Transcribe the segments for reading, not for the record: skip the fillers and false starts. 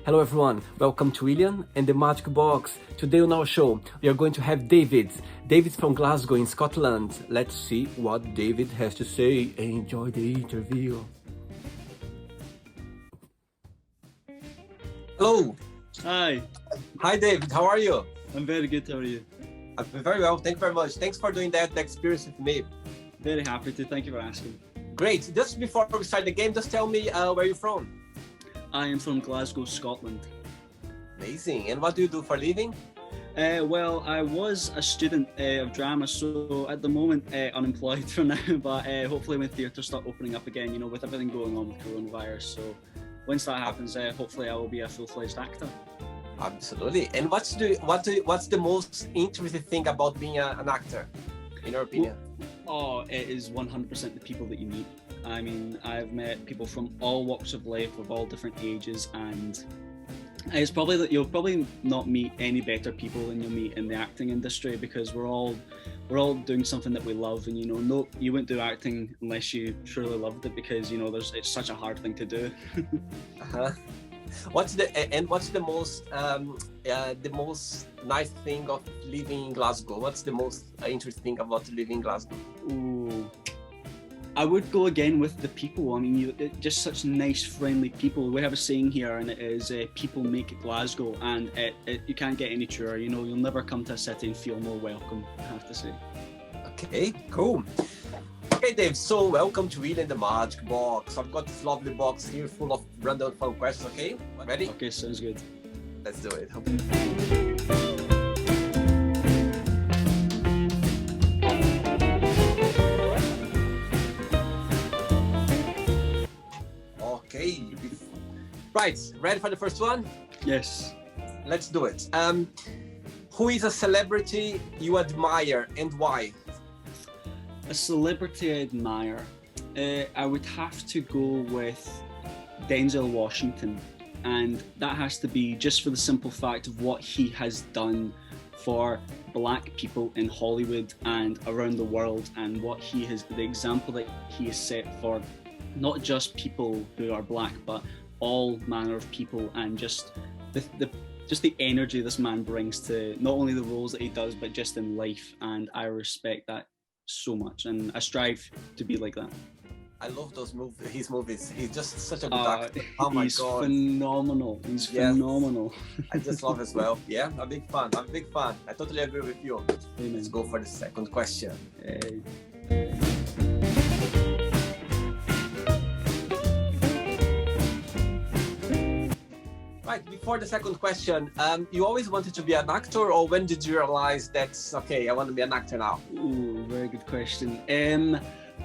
Hello everyone, welcome to William and the Magic Box. Today on our show, we are going to have David. David's from Glasgow in Scotland. Let's see what David has to say. Enjoy the interview. Hello. Hi, Hi David, how are you? I'm very good. How are you? I'm very well, thank you very much. Thanks for doing that experience with me. Very happy to. Thank you for asking. Great, just before we start the game, just tell me where you're from. I am from Glasgow-Scotland. Amazing, and what do you do for a living? Well, I was a student of drama, so at the moment unemployed for now, but hopefully when theatres start opening up again, you know, with everything going on with coronavirus. So once that happens, hopefully I will be a full-fledged actor. Absolutely. And what's the most interesting thing about being an actor, in your opinion? Oh, it is 100% the people that you meet. I mean, I've met people from all walks of life, of all different ages, and it's probably that you'll probably not meet any better people than you'll meet in the acting industry, because we're all doing something that we love, and no, you wouldn't do acting unless you truly loved it, because it's such a hard thing to do. What's the most nice thing of living in Glasgow? What's the most interesting thing about living in Glasgow? Ooh. I would go again with the people. I mean, just such nice, friendly people. We have a saying here, and it is people make Glasgow, and you can't get any truer. You'll never come to a city and feel more welcome, I have to say. Okay, cool. Okay, Dave, so welcome to Will and the Magic Box. I've got this lovely box here full of random fun questions, okay? Ready? Okay, sounds good. Let's do it. Okay, right, ready for the first one? Yes. Let's do it. Who is a celebrity you admire and why? A celebrity I admire, I would have to go with Denzel Washington, and that has to be just for the simple fact of what he has done for black people in Hollywood and around the world, and the example that he has set for not just people who are black, but all manner of people, and just the energy this man brings to not only the roles that he does, but just in life. And I respect that so much, and I strive to be like that. I love his movies. He's just such a good actor. Oh my he's God. Phenomenal. He's phenomenal. I just love as well. Yeah, I'm a big fan. I totally agree with you. Amen. Let's go for the second question. Right, before the second question, you always wanted to be an actor, or when did you realize that's okay, I want to be an actor now? Ooh, very good question. When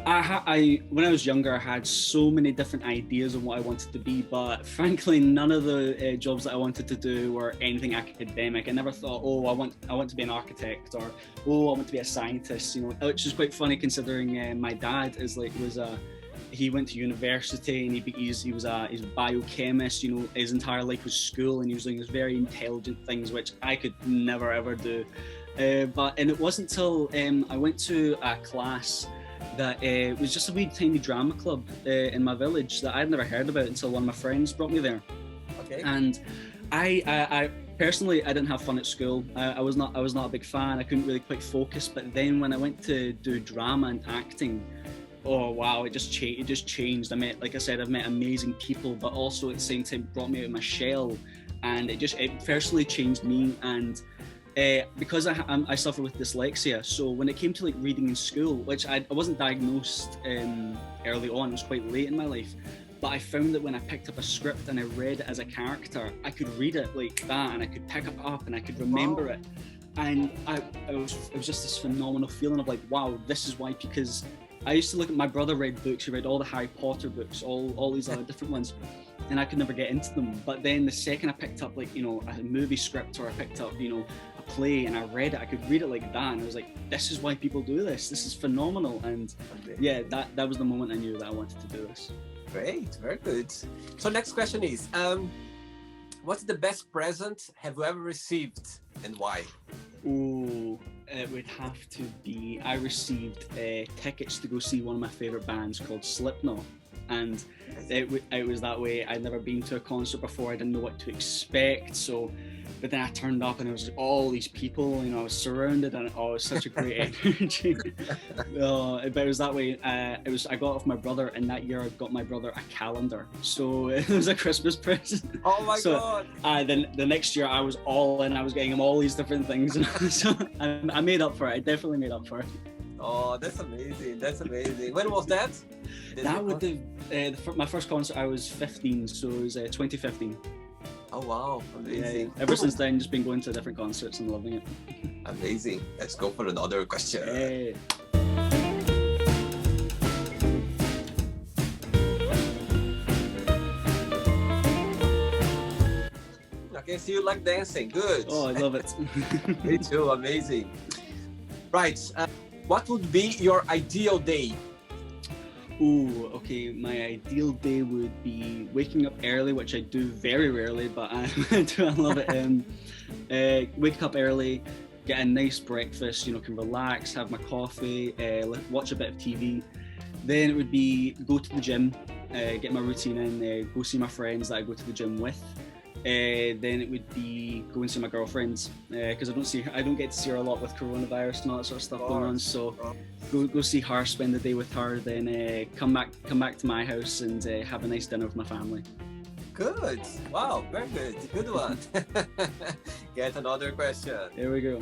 I was younger, I had so many different ideas on what I wanted to be, but frankly, none of the jobs that I wanted to do were anything academic. I never thought, oh, I want to be an architect, or oh, I want to be a scientist. Which is quite funny considering my dad he went to university, and he's a biochemist. His entire life was school, and he was doing these very intelligent things, which I could never ever do. And it wasn't until I went to a class that it was just a wee tiny drama club in my village that I'd never heard about until one of my friends brought me there. Okay. And I personally, I didn't have fun at school. I was not a big fan. I couldn't really quite focus. But then when I went to do drama and acting, oh wow, it just changed. Like I said, I've met amazing people, but also at the same time brought me out of my shell, and it personally changed me. And because I suffer with dyslexia, so when it came to like reading in school, which I wasn't diagnosed early on, it was quite late in my life, but I found that when I picked up a script and I read it as a character, I could read it like that, and I could pick it up and I could remember it, and it was just this phenomenal feeling of like, wow, this is why. Because I used to look at my brother read books, he read all the Harry Potter books, all these other different ones, and I could never get into them. But then the second I picked up like, a movie script, or I picked up, a play, and I read it, I could read it like that, and I was like, this is why people do this. This is phenomenal. And yeah, that was the moment I knew that I wanted to do this. Great, very good. So next question is, what's the best present have you ever received, and why? Oh, it would have to be, I received tickets to go see one of my favourite bands called Slipknot. and it was that way. I'd never been to a concert before. I didn't know what to expect. So, but then I turned up and there was all these people. You know, I was surrounded, and it was such a great energy. But it was that way. I got off my brother, and that year I got my brother a calendar. So it was a Christmas present. Oh my God! Then the next year I was all in. I was getting him all these different things, and so I made up for it. I definitely made up for it. Oh, that's amazing! That's amazing. When was that? That would have my first concert. I was 15, so it was 2015. Oh wow, amazing. Yeah. Ever since then, just been going to different concerts and loving it. Amazing. Let's go for another question. Yeah. Okay, so you like dancing. Good. Oh, I love it. Me too, amazing. Right, what would be your ideal day? Oh, okay. My ideal day would be waking up early, which I do very rarely, but I love it. Wake up early, get a nice breakfast, you know, can relax, have my coffee, watch a bit of TV. Then it would be go to the gym, get my routine in, go see my friends that I go to the gym with. Then it would be go and see my girlfriend, because I don't get to see her a lot with coronavirus and all that sort of stuff going on. So go see her, spend the day with her, then come back to my house and have a nice dinner with my family. Good. Wow, very good. Good one. Get another question. There we go.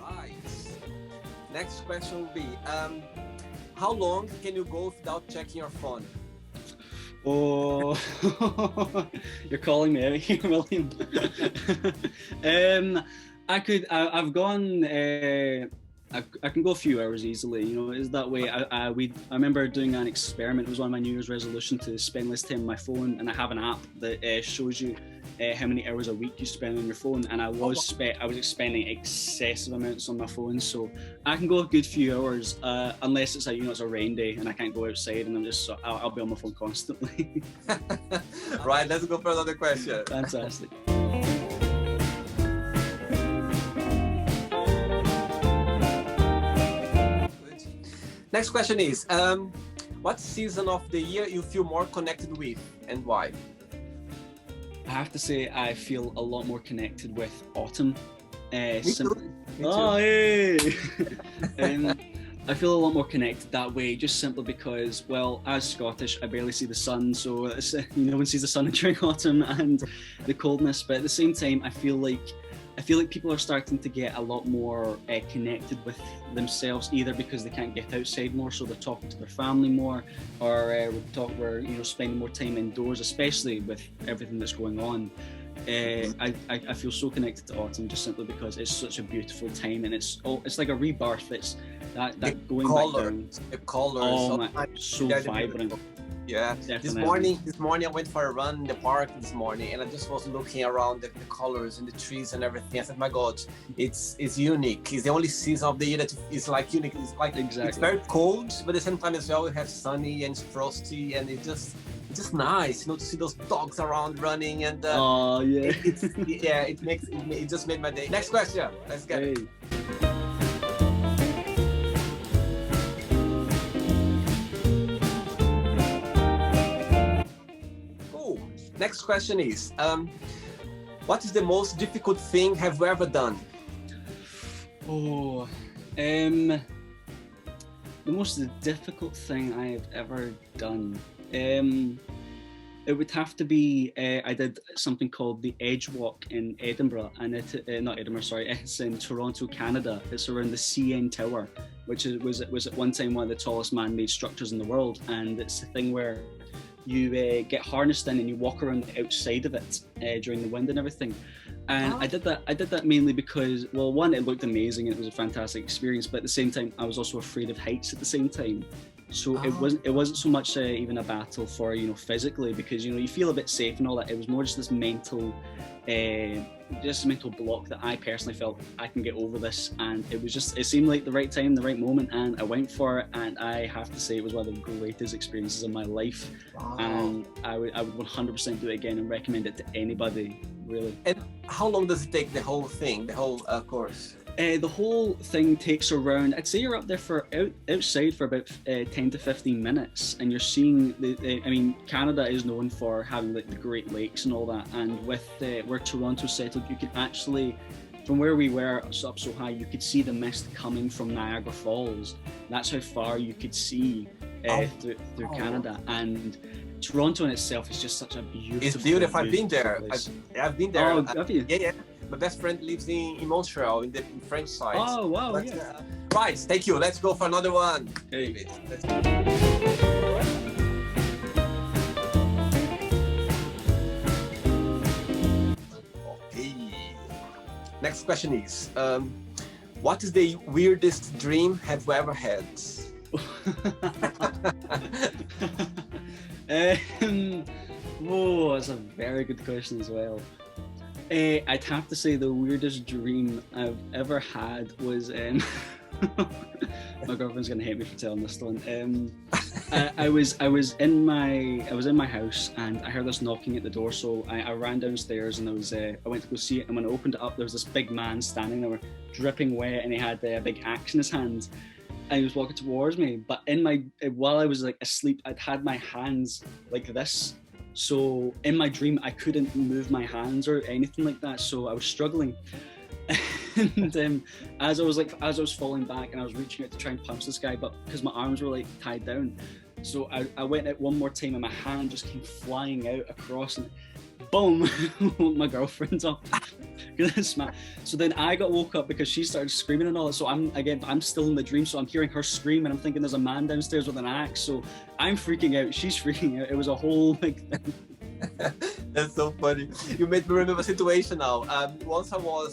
Right. Next question will be, how long can you go without checking your phone? Oh, you're calling me out here, William. I've gone. I can go a few hours easily. You know, it's that way. I remember doing an experiment. It was one of my New Year's resolution to spend less time on my phone, and I have an app that shows you how many hours a week you spend on your phone. And I was spending excessive amounts on my phone, so I can go a good few hours, unless it's it's a rain day and I can't go outside, and I'll be on my phone constantly. Right, let's go for another question. Fantastic. Next question is, what season of the year you feel more connected with and why? I have to say I feel a lot more connected with autumn. Me too. Oh, hey! I feel a lot more connected that way, just simply because, well, as Scottish, I barely see the sun, so no one sees the sun during autumn and the coldness. But at the same time, I feel like people are starting to get a lot more connected with themselves, either because they can't get outside more, so they're talking to their family more, or we're spending more time indoors, especially with everything that's going on. I feel so connected to autumn just simply because it's such a beautiful time, and it's like a rebirth. It's that going back down. The colors. Oh my, so vibrant. Yeah. Definitely. This morning I went for a run in the park this morning, and I just was looking around the colors and the trees and everything. I said, my God, it's unique. It's the only season of the year that is like unique. It's like exactly. It's very cold, but at the same time as well, we have sunny and frosty, and it's just nice, to see those dogs around running, and oh yeah, it just made my day. Next question, let's get it. Cool. Next question is, what is the most difficult thing have you ever done? Oh, the most difficult thing I have ever done. It would have to be, I did something called the Edge Walk in Edinburgh, and not Edinburgh, sorry, it's in Toronto, Canada. It's around the CN Tower, which was at one time one of the tallest man-made structures in the world, and it's a thing where you get harnessed in and you walk around the outside of it during the wind and everything. And I did that mainly because, well, one, it looked amazing and it was a fantastic experience, but at the same time I was also afraid of heights at the same time. So it wasn't so much even a battle for physically, because you feel a bit safe and all that. It was more just this mental block that I personally felt I can get over this, and it seemed like the right time, the right moment, and I went for it, and I have to say it was one of the greatest experiences of my life. Wow. And I would 100% do it again and recommend it to anybody, really. And how long does it take, the whole thing, the whole course? The whole thing takes around, I'd say you're up there for outside for about 10 to 15 minutes, and you're seeing I mean, Canada is known for having like the Great Lakes and all that, and with where Toronto settled, you could actually, from where we were up so high, you could see the mist coming from Niagara Falls. That's how far you could see through Canada. And Toronto in itself is just such a beautiful. It's beautiful. I've been there. I've been there. Oh, have you? Yeah. My best friend lives in Montreal, in the French side. Oh, wow. But, yeah. Right, thank you. Let's go for another one. Hey. Let's go. Okay. Next question is, what is the weirdest dream have you ever had? Whoa, that's a very good question as well. I'd have to say the weirdest dream I've ever had was my girlfriend's gonna hate me for telling this one. I was in my house and I heard this knocking at the door, so I ran downstairs and I went to go see it, and when I opened it up there was this big man standing there dripping wet, and he had a big axe in his hand and he was walking towards me, but while I was like asleep, I'd had my hands like this. So in my dream, I couldn't move my hands or anything like that. So I was struggling. And as I was falling back and I was reaching out to try and punch this guy, but because my arms were like tied down, so I went out one more time and my hand just came flying out across and boom, my girlfriend's up. So then I got woke up because she started screaming and all that. So I'm still in the dream, so I'm hearing her scream and I'm thinking there's a man downstairs with an axe. So I'm freaking out, she's freaking out. It was a whole big thing. That's so funny. You made me remember a situation now. Once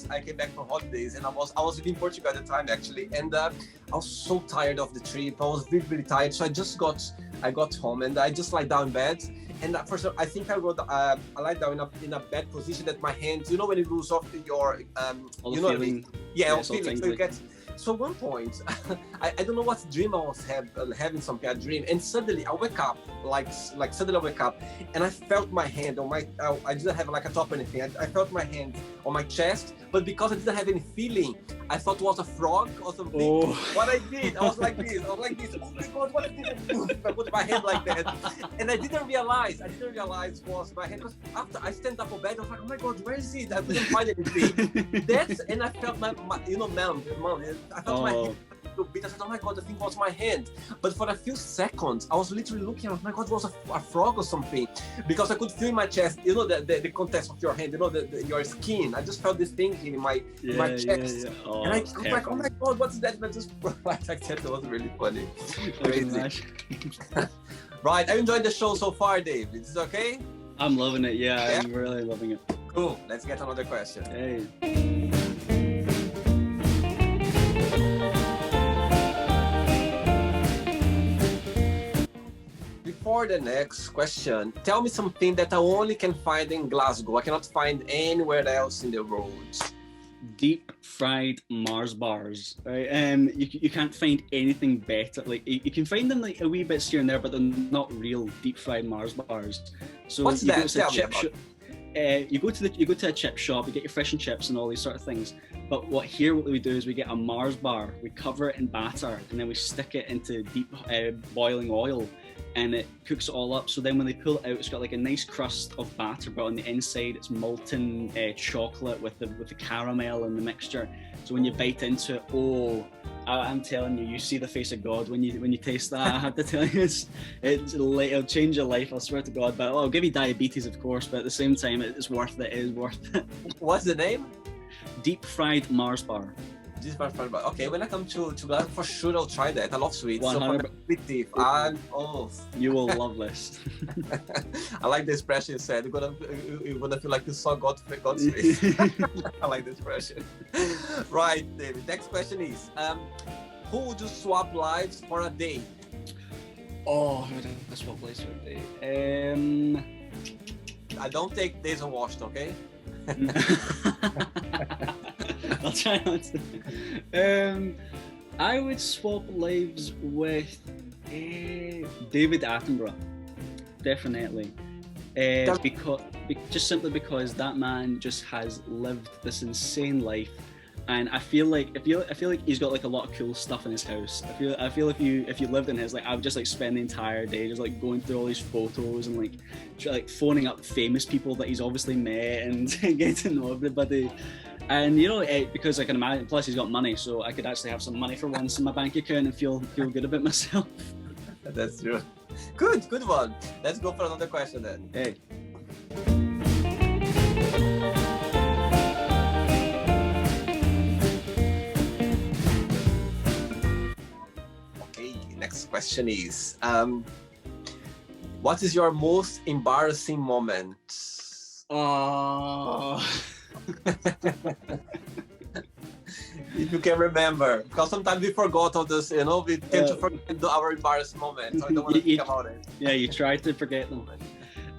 I came back from holidays and I was living in Portugal at the time actually, and I was so tired of the trip. I was really, really tired. So I got home and I just lie down in bed. And first, I think I lie down in a bad position that my hands, you know, when you lose off your, you know, feeling, yeah, feeling. So you get. So at one point, I don't know what dream I was having, some bad dream, and suddenly I wake up, like suddenly I wake up, and I felt my hand on my, I didn't have like a top or anything, I felt my hand on my chest, but because I didn't have any feeling, I thought it was a frog or something. Oh. What I did, I was like this, oh my God, what I did, I put my hand like that, and I didn't realize it was my hand, because after I stand up on bed, I was like, oh my God, where is it? I couldn't find anything. And I felt my you know, numb. I felt my hand a little bit. I said, oh my God, I think it was my hand. But for a few seconds, I was literally looking, oh my God, it was a frog or something. Because I could feel in my chest, you know, the context of your hand, you know, your skin. I just felt this thing in my chest. Yeah. Oh, and I was like, oh my God, what's that? And I just like that. It was really funny. Crazy. Right, I enjoyed the show so far, Dave. Is this okay? I'm loving it, yeah. I'm really loving it. Cool, let's get another question. Hey. For the next question, tell me something that I only can find in Glasgow. I cannot find anywhere else in the world. Deep-fried Mars bars, right? You can't find anything better. Like you can find them like a wee bits here and there, but they're not real deep-fried Mars bars. So what's that? Tell me about. You go to a chip shop, you get your fish and chips and all these sort of things. But what we do is we get a Mars bar, we cover it in batter, and then we stick it into deep boiling oil, and it cooks it all up. So then when they pull it out, it's got like a nice crust of batter, but on the inside it's molten chocolate with the caramel and the mixture. So when you bite into it, oh, I'm telling you, you see the face of God when you taste that. I have to tell you, it'll change your life. I swear to God. But I'll give you diabetes, of course. But at the same time, it's worth it. It is worth it. What's the name? Deep-fried Mars bar. Okay, when I come to Glasgow, for sure I'll try that. I love sweets. 100%. So for sweet teeth, you will love this. I like the expression you said. You're gonna feel like you saw God's face. I like the expression. Right, David. Next question is, who would you swap lives for a day? Oh, who would I swap lives for a day? I don't take days unwashed, okay? I'll try not to. I would swap lives with David Attenborough, definitely. Just simply because that man just has lived this insane life, And I feel like he's got like a lot of cool stuff in his house. I feel if you lived in his, like, I would just like spend the entire day just like going through all these photos and like phoning up famous people that he's obviously met and getting to know everybody. And you know, because I can imagine, plus he's got money, so I could actually have some money for once in my bank account and feel good about myself. That's true. Good one. Let's go for another question then. Hey. Next question is, what is your most embarrassing moment? If you can remember, because sometimes we forgot all this, you know, we tend to forget our embarrassing moments, so I don't want to think about it. Yeah, you try to forget them.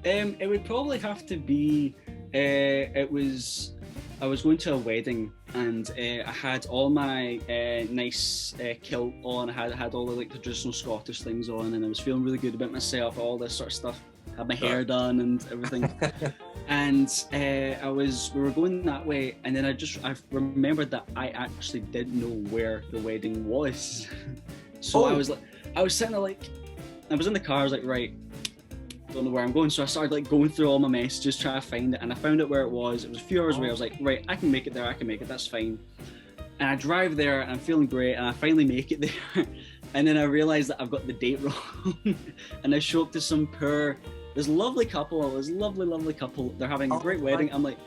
It would probably have to be, I was going to a wedding and I had all my nice kilt on. I had all the like traditional Scottish things on, and I was feeling really good about myself, all this sort of stuff. Had my hair done and everything. And we were going that way, and then I remembered that I actually didn't know where the wedding was. So I was sitting there like, I was in the car. I was like, right, don't know where I'm going. So I started like going through all my messages, trying to find it, and I found it where it was. It was a few hours away. I was like, right, I can make it there. I can make it. That's fine. And I drive there, and I'm feeling great, and I finally make it there. And then I realized that I've got the date wrong, and I show up to this lovely couple, lovely couple. They're having a great wedding. I'm like,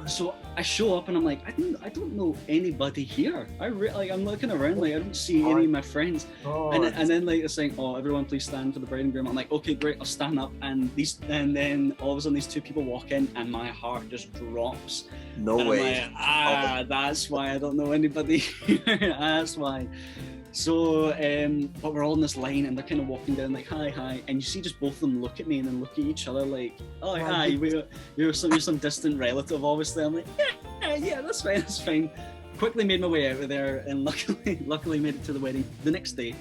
so I show up and I'm like, I don't know anybody here. I'm looking around, like I don't see any of my friends. And then like they're saying, oh, everyone please stand for the bride and groom. I'm like, okay, great, I'll stand up. And then all of a sudden these two people walk in, and my heart just drops. No way. I'm like, that's why I don't know anybody here. That's why. So, but we're all in this line, and they're kind of walking down like, hi, and you see just both of them look at me and then look at each other like, oh, hi, you're some distant relative, obviously. I'm like, yeah, that's fine. Quickly made my way out of there, and luckily made it to the wedding the next day.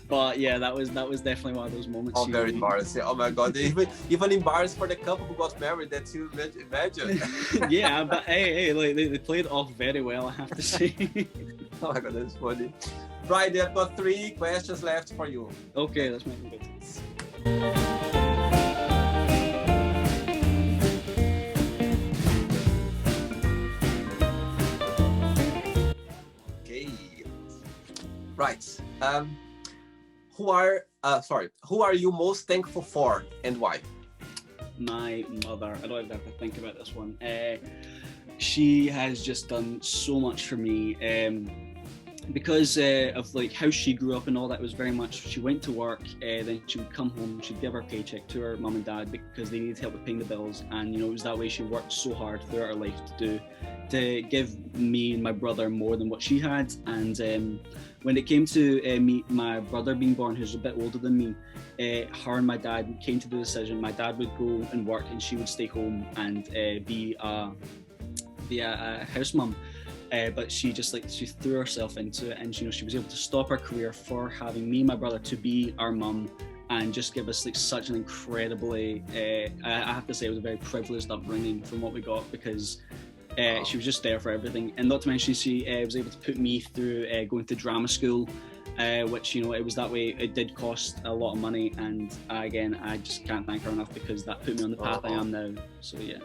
But yeah, that was definitely one of those moments. Oh, very embarrassing. Oh my God, even embarrassed for the couple who got married. That you imagine. Yeah, but hey, like they played it off very well, I have to say. Oh my God, that's funny. Right, I've got 3 questions left for you. Okay, let's make them good. Okay. Right. Who are you most thankful for, and why? My mother. I don't even have to think about this one. She has just done so much for me. Because of like how she grew up and all that, was very much, she went to work, then she would come home, she'd give her paycheck to her mum and dad because they needed help with paying the bills, and you know, it was that way she worked so hard throughout her life to give me and my brother more than what she had. And when it came to my brother being born, who's a bit older than me, her and my dad came to the decision. My dad would go and work, and she would stay home and be a house mum. But she threw herself into it, and you know, she was able to stop her career for having me and my brother to be our mum, and just give us like such an incredibly, I have to say, it was a very privileged upbringing from what we got, because she was just there for everything. And not to mention, she was able to put me through going to drama school, which, you know, it was that way. It did cost a lot of money, and again, I just can't thank her enough, because that put me on the path I am now. So yeah.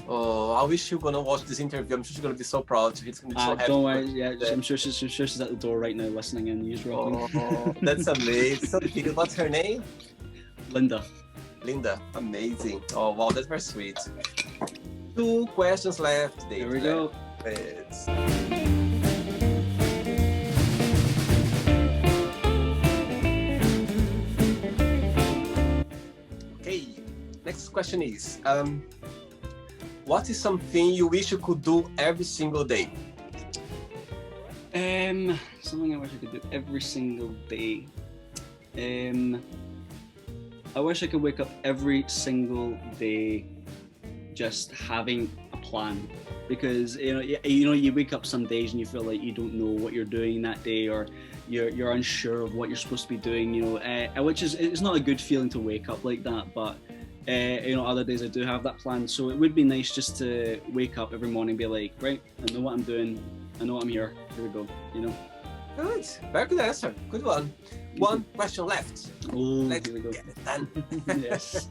Oh, I wish you're gonna watch this interview. I'm sure she's gonna be so proud. She's gonna be so happy. Don't worry, yeah, I'm sure she's at the door right now listening and eavesdropping. Oh, that's amazing. So, what's her name? Linda. Amazing. Oh wow, that's very sweet. 2 questions left, Dave. There we go. Okay, next question is, what is something you wish you could do every single day? Something I wish I could do every single day. I wish I could wake up every single day just having a plan, because you wake up some days and you feel like you don't know what you're doing that day, or you're unsure of what you're supposed to be doing, which is, it's not a good feeling to wake up like that, but other days I do have that plan. So it would be nice just to wake up every morning and be like, right, I know what I'm doing, I know I'm here. Here we go. You know. Good. Very good answer. Good one. One question left. Oh, Let's here we go. get it done. Yes.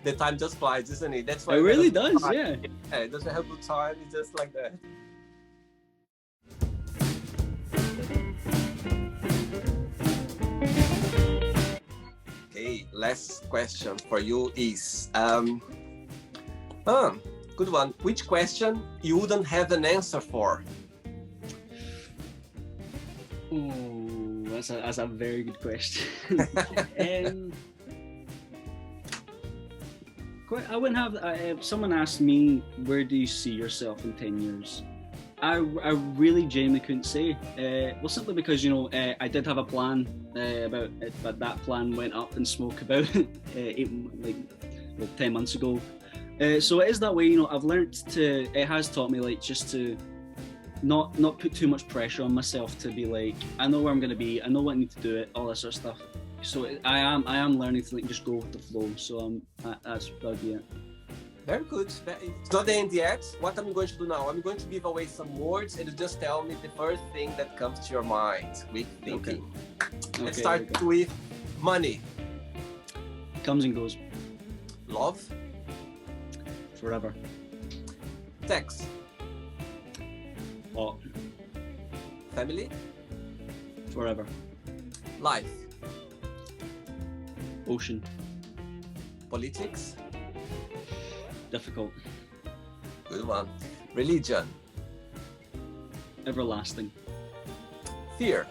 The time just flies, isn't it? That's why It we really have good does. time. Yeah. Yeah, it doesn't have good time. It's just like that. Okay, last question for you is good one. Which question you wouldn't have an answer for? Oh, that's a very good question. I wouldn't have. If someone asked me, "Where do you see yourself in 10 years?" I really genuinely couldn't say. Well, simply because I did have a plan but that plan went up in smoke about 10 months ago. So it is that way. I've learned to. It has taught me just to not put too much pressure on myself to be like, I know where I'm going to be. I know what I need to do it. All that sort of stuff. So I am learning to just go with the flow. So that's about it. Very good. It's not the end yet. What I'm going to do now, I'm going to give away some words and you just tell me the first thing that comes to your mind. Quick thinking. Okay. Let's start with money. Comes and goes. Love. Forever. Sex. What? Family. Forever. Life. Ocean. Politics. Difficult. Good one. Religion. Everlasting. Fear.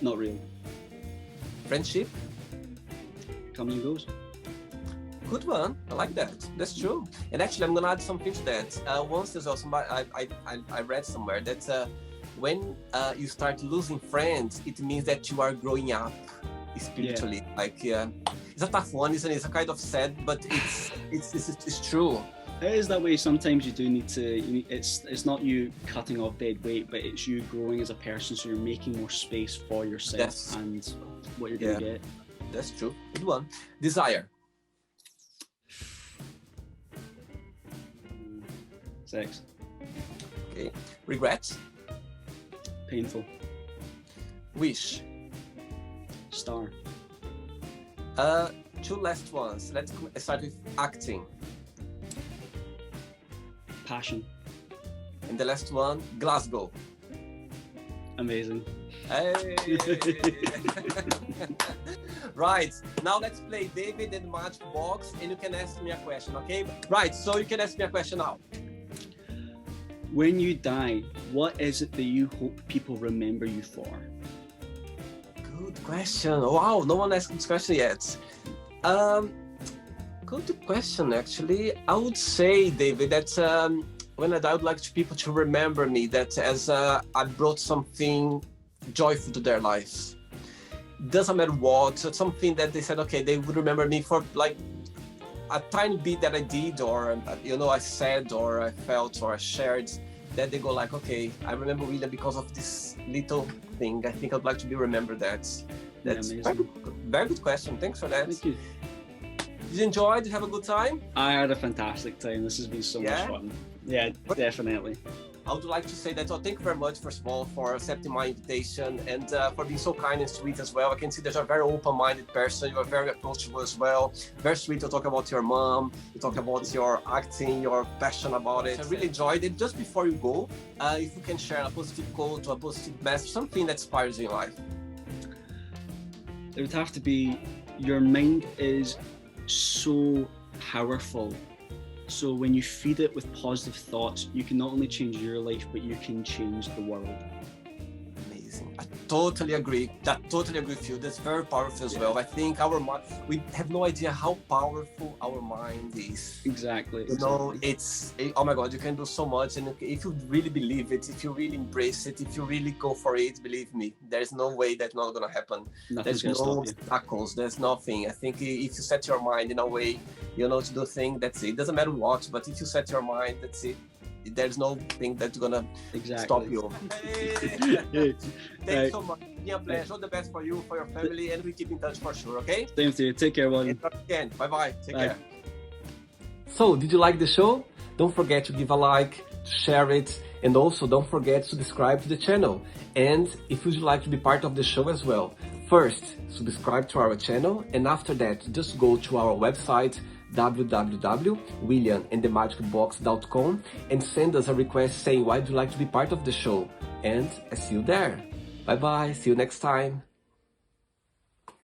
Not real. Friendship. Comes and goes. Good one. I like that. That's true. And actually, I'm gonna add something to that. Once there's also I read somewhere that when you start losing friends, it means that you are growing up spiritually. Yeah. It's a tough one, isn't it? It's a kind of sad, but it's true. It is that way. Sometimes you do need to. It's not you cutting off dead weight, but it's you growing as a person. So you're making more space for yourself and what you're gonna get. That's true. Good one. Desire. Sex. Okay. Regret. Painful. Wish. Star. Two last ones. Let's start with acting. Passion. And the last one, Glasgow. Amazing. Hey! Right, now let's play David and Magic Box and you can ask me a question, okay? Right, so you can ask me a question now. When you die, what is it that you hope people remember you for? Good question. Wow, no one asked this question yet. Good question, actually. I would say, David, that when I die, I would like people to remember me that as I brought something joyful to their lives. Doesn't matter what, something that they said, okay, they would remember me for like a tiny bit that I did, or I said, or I felt, or I shared, that they go like, okay, I remember William because of this little thing. I think I'd like to be remembered that. That's very good question. Thanks for that. Thank you. Did you enjoy? Did you have a good time? I had a fantastic time. This has been so much fun. Yeah, definitely. I would like to say that, thank you very much, first of all, for accepting my invitation and for being so kind and sweet as well. I can see that you're a very open-minded person. You are very approachable as well. Very sweet to talk about your mom. You talk about your acting, your passion about it. I really enjoyed it. Just before you go, if you can share a positive quote or a positive message, something that inspires you in life. It would have to be, your mind is so powerful. So when you feed it with positive thoughts, you can not only change your life, but you can change the world. Amazing. I totally agree. With you. That's very powerful as well. I think we have no idea how powerful our mind is. Exactly. Oh my God, you can do so much. And if you really believe it, if you really embrace it, if you really go for it, believe me, there's no way that's not going to happen. There's no obstacles. There's nothing. I think if you set your mind in a way, to do things, that's it. It doesn't matter what, but if you set your mind, that's it. There's no thing that's gonna stop you. Thanks so much. It's been a pleasure. All the best for you, for your family, and we keep in touch for sure, okay? Same to you. Take care, William. Again. Bye-bye. Take care. So, did you like the show? Don't forget to give a like, to share it, And also don't forget to subscribe to the channel. And if you'd like to be part of the show as well, first subscribe to our channel, and after that just go to our website www.williamandthemagicbox.com and send us a request saying why you'd like to be part of the show. And I see you there. Bye bye, see you next time.